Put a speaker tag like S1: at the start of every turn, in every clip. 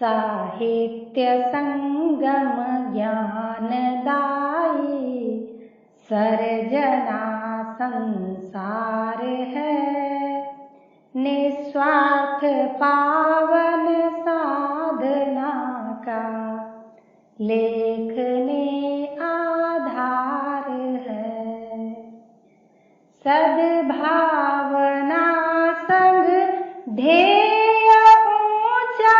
S1: साहित्य संगम ज्ञानदायी सर्जना संसार है। निस्वार्थ पावन साधना का लेखने आधार है। सद्भावना संग ध्येय ऊंचा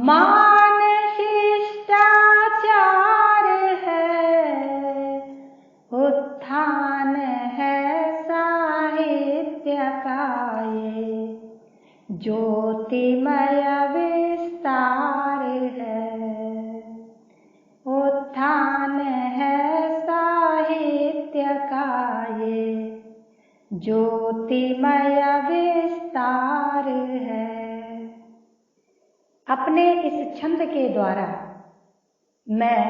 S1: मान शिष्टाचार है। उत्थान है साहित्य का ये ज्योतिमय विस्तार है। उत्थान है साहित्य का ये ज्योतिमय विस्तार है। अपने इस छंद के द्वारा मैं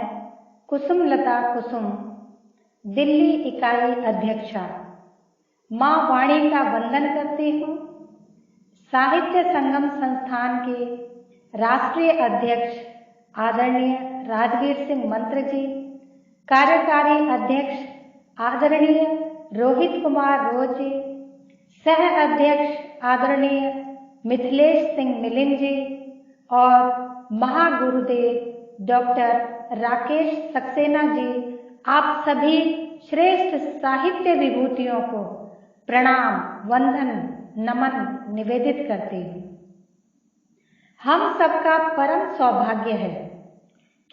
S1: कुसुमलता कुसुम दिल्ली इकाई अध्यक्षा मां वाणी का वंदन करती हूँ। साहित्य संगम संस्थान के राष्ट्रीय अध्यक्ष आदरणीय राजवीर सिंह मंत्र जी, कार्यकारी अध्यक्ष आदरणीय रोहित कुमार रोज जी, सह अध्यक्ष आदरणीय मिथिलेश सिंह मिलिंद जी और महागुरुदेव डॉक्टर राकेश सक्सेना जी, आप सभी श्रेष्ठ साहित्य विभूतियों को प्रणाम, वंदन, नमन निवेदित करती हूँ। हम सबका परम सौभाग्य है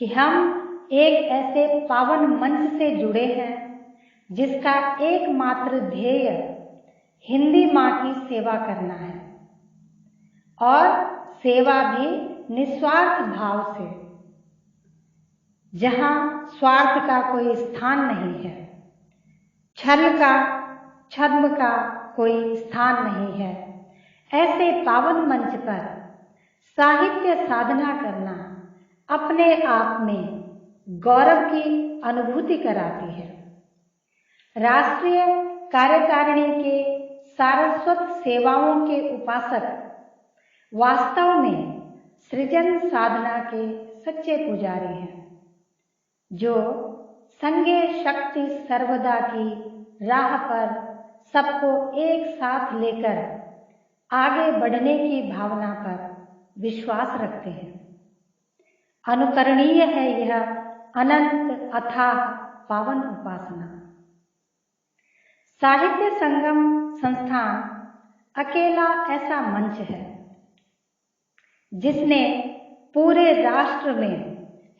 S1: कि हम एक ऐसे पावन मंच से जुड़े हैं जिसका एकमात्र ध्येय हिंदी माँ की सेवा करना है और सेवा भी निस्वार्थ भाव से, जहाँ स्वार्थ का कोई स्थान नहीं है, छल का, छद्म का कोई स्थान नहीं है। ऐसे पावन मंच पर साहित्य साधना करना अपने आप में गौरव की अनुभूति कराती है। राष्ट्रीय कार्यकारिणी के सारस्वत सेवाओं के उपासक वास्तव में सृजन साधना के सच्चे पुजारी हैं, जो संगे शक्ति सर्वदा की राह पर सबको एक साथ लेकर आगे बढ़ने की भावना पर विश्वास रखते हैं। अनुकरणीय है यह अनंत अथाह पावन उपासना। साहित्य संगम संस्थान अकेला ऐसा मंच है जिसने पूरे राष्ट्र में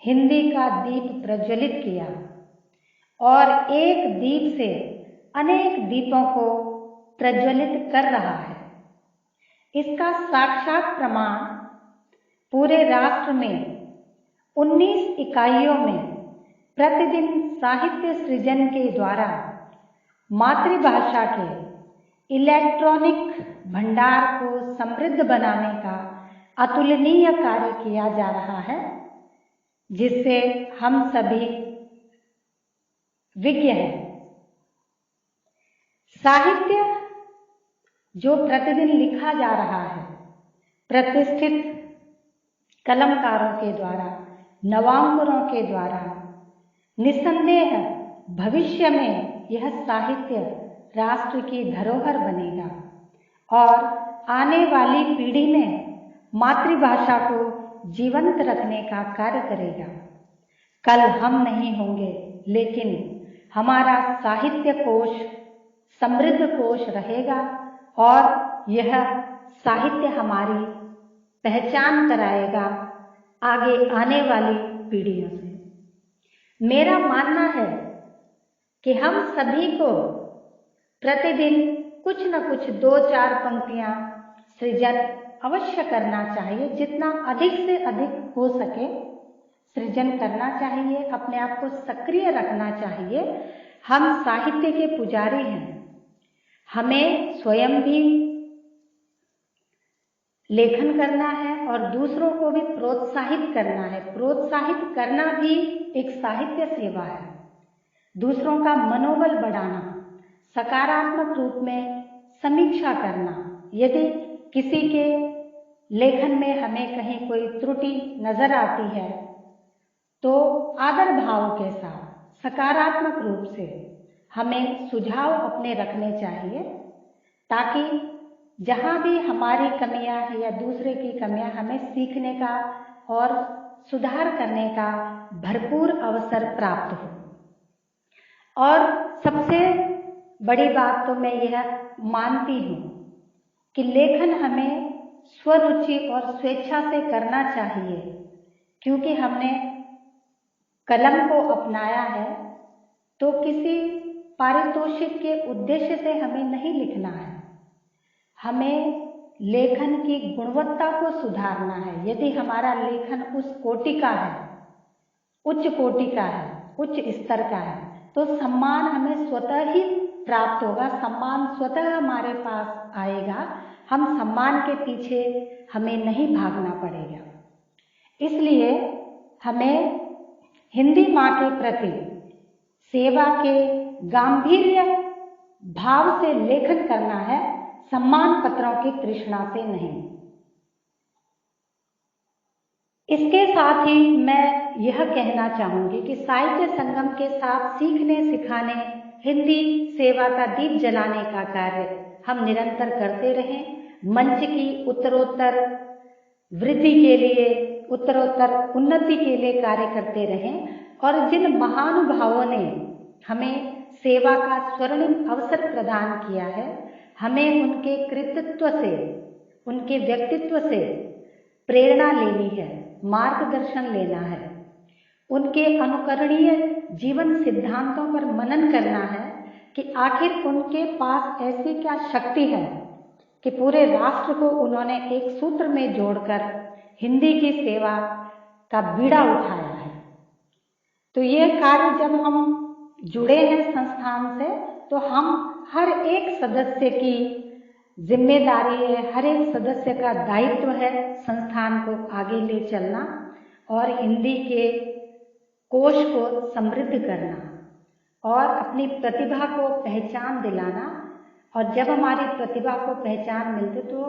S1: हिंदी का दीप प्रज्वलित किया और एक दीप से अनेक दीपों को प्रज्वलित कर रहा है। इसका साक्षात प्रमाण पूरे राष्ट्र में 19 इकाइयों में प्रतिदिन साहित्य सृजन के द्वारा मातृभाषा के इलेक्ट्रॉनिक भंडार को समृद्ध बनाने का अतुलनीय कार्य किया जा रहा है, जिससे हम सभी विज्ञ हैं। साहित्य जो प्रतिदिन लिखा जा रहा है प्रतिष्ठित कलमकारों के द्वारा, नवांकुरों के द्वारा, निस्संदेह भविष्य में यह साहित्य राष्ट्र की धरोहर बनेगा और आने वाली पीढ़ी में मातृभाषा को जीवंत रखने का कार्य करेगा। कल हम नहीं होंगे, लेकिन हमारा साहित्य कोश समृद्ध कोश रहेगा और यह साहित्य हमारी पहचान कराएगा आगे आने वाली पीढ़ियों से। मेरा मानना है कि हम सभी को प्रतिदिन कुछ न कुछ 2-4 पंक्तियां सृजन अवश्य करना चाहिए। जितना अधिक से अधिक हो सके सृजन करना चाहिए, अपने आप को सक्रिय रखना चाहिए। हम साहित्य के पुजारी हैं, हमें स्वयं भी लेखन करना है और दूसरों को भी प्रोत्साहित करना है। प्रोत्साहित करना भी एक साहित्य सेवा है। दूसरों का मनोबल बढ़ाना, सकारात्मक रूप में समीक्षा करना। यदि किसी के लेखन में हमें कहीं कोई त्रुटि नजर आती है तो आदर भाव के साथ सकारात्मक रूप से हमें सुझाव अपने रखने चाहिए, ताकि जहाँ भी हमारी कमियां हैं या दूसरे की कमियां, हमें सीखने का और सुधार करने का भरपूर अवसर प्राप्त हो। और सबसे बड़ी बात तो मैं यह मानती हूँ कि लेखन हमें स्वरुचि और स्वेच्छा से करना चाहिए, क्योंकि हमने कलम को अपनाया है तो किसी पारितोषिक के उद्देश्य से हमें नहीं लिखना है। हमें लेखन की गुणवत्ता को सुधारना है। यदि हमारा लेखन उस कोटि का है, उच्च कोटि का है, उच्च स्तर का है, तो सम्मान हमें स्वतः ही प्राप्त होगा, सम्मान स्वतः हमारे पास आएगा। हम सम्मान के पीछे हमें नहीं भागना पड़ेगा। इसलिए हमें हिंदी माँ के प्रति सेवा के गांभीर्य भाव से लेखन करना है, सम्मान पत्रों की तृष्णा से नहीं। इसके साथ ही मैं यह कहना चाहूंगी कि साहित्य संगम के साथ सीखने सिखाने, हिंदी सेवा का दीप जलाने का कार्य हम निरंतर करते रहें। मंच की उत्तरोत्तर वृद्धि के लिए, उत्तरोत्तर उन्नति के लिए कार्य करते रहें। और जिन महानुभावों ने हमें सेवा का स्वर्णिम अवसर प्रदान किया है, हमें उनके कृतित्व से, उनके व्यक्तित्व से प्रेरणा लेनी है, मार्गदर्शन लेना है। उनके अनुकरणीय जीवन सिद्धांतों पर मनन करना है कि आखिर उनके पास ऐसी क्या शक्ति है कि पूरे राष्ट्र को उन्होंने एक सूत्र में जोड़कर हिंदी की सेवा का बीड़ा उठाया है। तो ये कार्य जब हम जुड़े हैं संस्थान से, तो हम हर एक सदस्य की जिम्मेदारी है, हर एक सदस्य का दायित्व है संस्थान को आगे ले चलना और हिंदी के कोश को समृद्ध करना और अपनी प्रतिभा को पहचान दिलाना। और जब हमारी प्रतिभा को पहचान मिलती तो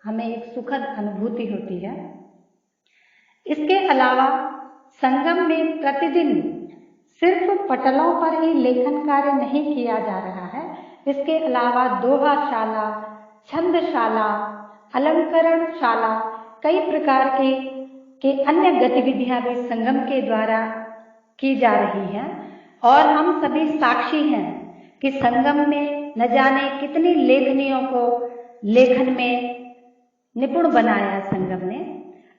S1: हमें एक सुखद अनुभूति होती है। इसके अलावा संगम में प्रतिदिन सिर्फ पटलों पर ही लेखन कार्य नहीं किया जा रहा है। इसके अलावा दोहाशाला, छंदशाला, अलंकरण शाला, कई प्रकार के अन्य गतिविधियां भी संगम के द्वारा की जा रही हैं। और हम सभी साक्षी हैं कि संगम में न जाने कितनी लेखनियों को लेखन में निपुण बनाया संगम ने,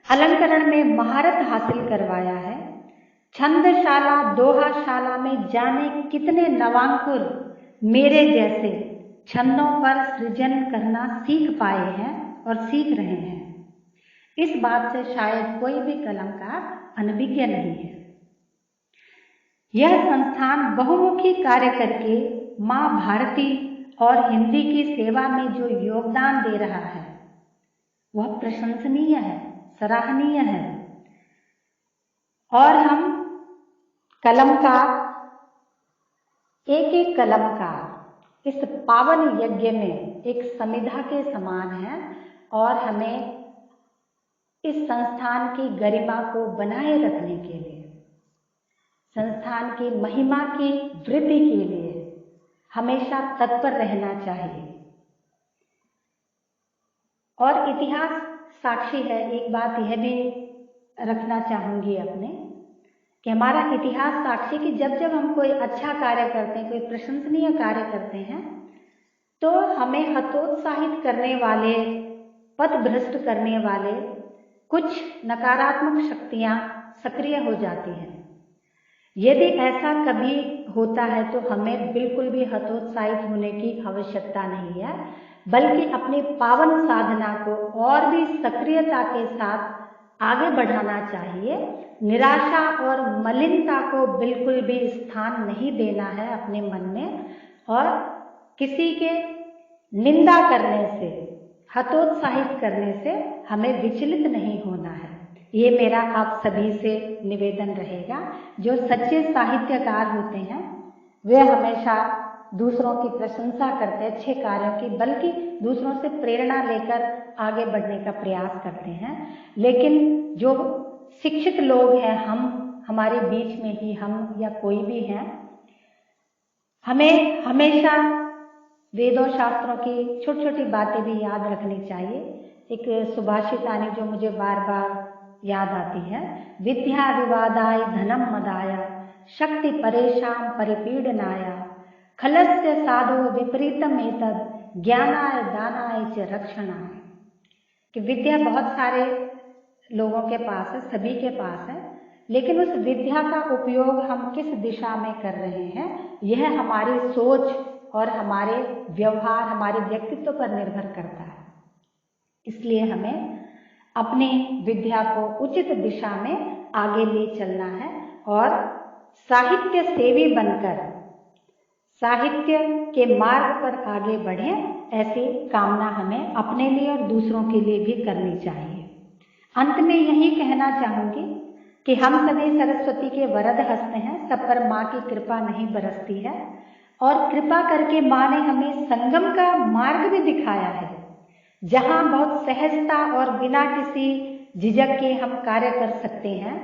S1: अलंकरण में महारत हासिल करवाया है, छंदशाला, दोहाशाला में जाने कितने नवांकुर मेरे जैसे छंदों पर सृजन करना सीख पाए हैं और सीख रहे हैं। इस बात से शायद कोई भी कलमकार अनभिज्ञ नहीं है। यह संस्थान बहुमुखी कार्य करके माँ भारती और हिंदी की सेवा में जो योगदान दे रहा है वह प्रशंसनीय है, सराहनीय है। और हम कलमकार, एक एक कलमकार इस पावन यज्ञ में एक समिधा के समान है और हमें इस संस्थान की गरिमा को बनाए रखने के लिए, संस्थान की महिमा की वृद्धि के लिए हमेशा तत्पर रहना चाहिए। और इतिहास साक्षी है, एक बात यह भी रखना चाहूंगी अपने कि हमारा इतिहास साक्षी कि जब जब हम कोई अच्छा कार्य करते हैं, कोई प्रशंसनीय कार्य करते हैं, तो हमें हतोत्साहित करने वाले, पथभ्रष्ट करने वाले कुछ नकारात्मक शक्तियां सक्रिय हो जाती हैं। यदि ऐसा कभी होता है तो हमें बिल्कुल भी हतोत्साहित होने की आवश्यकता नहीं है, बल्कि अपनी पावन साधना को और भी सक्रियता के साथ आगे बढ़ाना चाहिए। निराशा और मलिनता को बिल्कुल भी स्थान नहीं देना है अपने मन में, और किसी के निंदा करने से, हतोत्साहित करने से हमें विचलित नहीं होना है। ये मेरा आप सभी से निवेदन रहेगा। जो सच्चे साहित्यकार होते हैं वे हमेशा दूसरों की प्रशंसा करते, अच्छे कार्यों की, बल्कि दूसरों से प्रेरणा लेकर आगे बढ़ने का प्रयास करते हैं। लेकिन जो शिक्षित लोग हैं, हमारे बीच में ही हम या कोई भी हैं, हमें हमेशा वेदों शास्त्रों की छोटी छोटी बातें भी याद रखनी चाहिए। एक सुभाषित आनी जो मुझे बार बार याद आती है, विद्या विवादाय धनम मदाय शक्ति परेशान परिपीडनाय खलस्य साधो विपरीतम एतद ज्ञानाय दानाय च रक्षणाय। कि विद्या बहुत सारे लोगों के पास है, सभी के पास है, लेकिन उस विद्या का उपयोग हम किस दिशा में कर रहे हैं, यह हमारी सोच और हमारे व्यवहार, हमारे व्यक्तित्व पर निर्भर करता है। इसलिए हमें अपनी विद्या को उचित दिशा में आगे ले चलना है और साहित्य सेवी बनकर साहित्य के मार्ग पर आगे बढ़ें, ऐसी कामना हमें अपने लिए और दूसरों के लिए भी करनी चाहिए। अंत में यही कहना चाहूंगी कि हम सभी सरस्वती के वरद हस्त हैं, सब पर माँ की कृपा नहीं बरसती है, और कृपा करके माँ ने हमें संगम का मार्ग भी दिखाया है, जहाँ बहुत सहजता और बिना किसी झिझक के हम कार्य कर सकते हैं।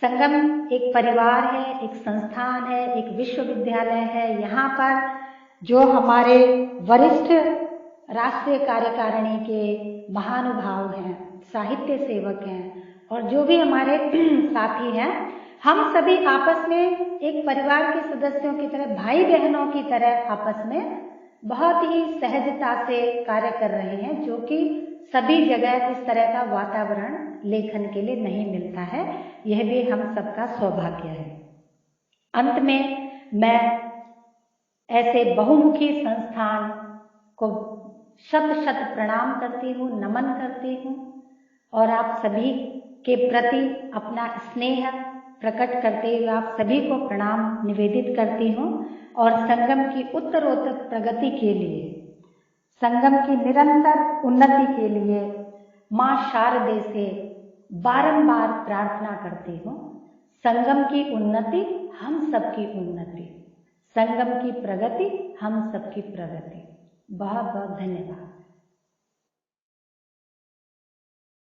S1: संगम एक परिवार है, एक संस्थान है, एक विश्वविद्यालय है। यहाँ पर जो हमारे वरिष्ठ राष्ट्रीय कार्यकारिणी के महानुभाव हैं, साहित्य सेवक हैं, और जो भी हमारे साथी हैं, हम सभी आपस में एक परिवार के सदस्यों की तरह, भाई बहनों की तरह आपस में बहुत ही सहजता से कार्य कर रहे हैं, जो कि सभी जगह इस तरह का वातावरण लेखन के लिए नहीं मिलता है। यह भी हम सबका सौभाग्य है। अंत में मैं ऐसे बहुमुखी संस्थान को शत शत प्रणाम करती हूँ, नमन करती हूँ, और आप सभी के प्रति अपना स्नेह प्रकट करते हुए आप सभी को प्रणाम निवेदित करती हूँ, और संगम की उत्तरोत्तर प्रगति के लिए, संगम की निरंतर उन्नति के लिए माँ शारदे से बारंबार प्रार्थना करती हूँ। संगम की उन्नति हम सबकी उन्नति, संगम की प्रगति हम सबकी प्रगति। बहुत बहुत धन्यवाद।